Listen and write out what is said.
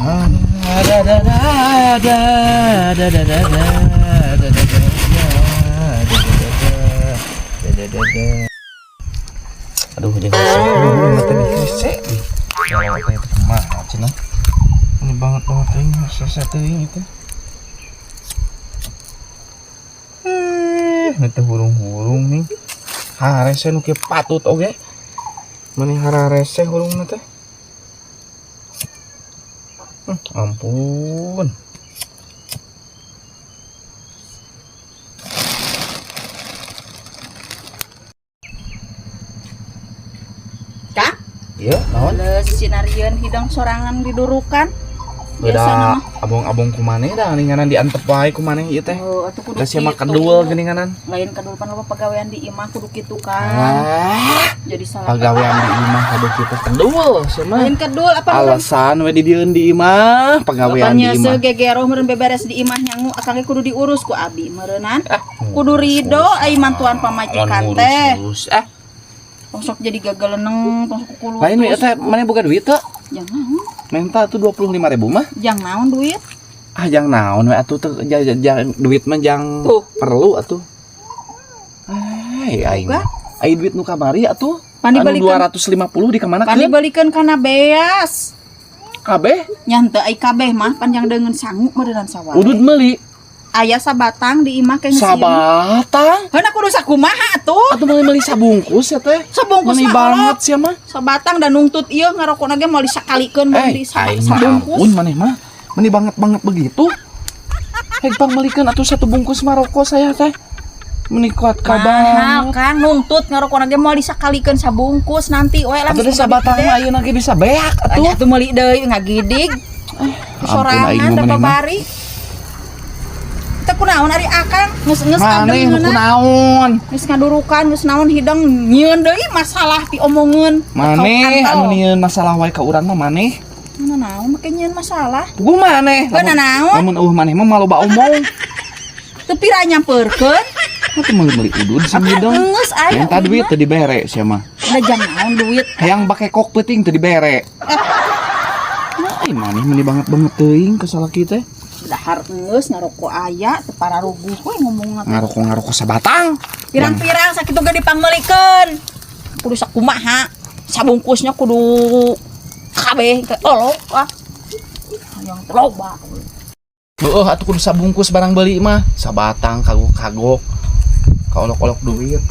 Aduh, jangan sih. Kalau kayak mah cenah. Ini banget ini satu ini teh. Itu burung-burung nih. Harese nu kieu patut oge. Mani hararese burungna teh. Ampun. Kak? Iya, naon? Sinarian hidang sorangan didurukan. Beda abong-abong kumaneh dah ninganan diantep wae kumaneh ieu teh. Oh, atuh kudu Da sia mah kedul geuninganan. Lain kedul pan loba pagawean di imah kudu kitu kan. Jadi salah. Pagawean di imah kudu kitu kedul sia mah. Lain kedul apa alasan we di dieun di imah, pagawean di imah. Bapaknya segegero meureun beberes di imah nyangu akang kudu diurus ku abi meureunan. Kudu ridho ai mantuan pamajikan teh. Sok jadi gagal leneng, sok kulu. Lain we teh maneh boga duit teh? Jang naon? Menta tuh 25.000 mah. Jang naon duit? Ah jang naon we atuh teh duit mah jang perlu atuh. Aing. Ai duit nu kamari atuh. Anu 250 di kamana kan? Pan dibalikeun kana beas. Kabeh? Nya henteu ai kabeh mah panjang dengan sangu meureun sawae. Udud meuli. Aya sabatang di imah ke ngeusim. Sabatang? Heuna kudu sakumaha atuh? Atuh meuli sabungkus ya teh. Sabungkus mah banget sia mah. Sabatang dan nungtut ieu ngarokona ge moal disakalikeun mun di sabungkus. Ampun maneh mah. Meni banget begitu. Heg pangmelikeun atuh satu bungkus mah rokok saya teh. Meni kuat kabang. Kan nungtut ngarokona ge moal disakalikeun sabungkus nanti we lah. Atuh sabatang mah ayeuna ge bisa beak atuh. Atuh meuli deui ngagidig. Sorangan da babari. Teu kunaon ari akang geus maneh kunaon geus ngadurukan geus naon hidang nyieun deui masalah diomongeun maneh anu nyieun masalah wae ka urang mah maneh naon make nyieun masalah ku maneh naon lamun maneh mah maloba omong teu pira nyampeurkeun atuh meuli udud si hidang geus aya minta duit teu dibere sia mah da jam naon duit hayang bake kok peuting teu dibere ai maneh meni banget teuing ka salaki teh dahar geus ngaroko aya teu pararuguh we ngomong ngaroko sabatang pirang-pirang sakitu ge dipangmelikeun kudu sakumaha sabungkusnya kudu kabeh olok yang loba heueuh atuh kudu sabungkus barang beli mah sabatang kagok kaolok-olok duit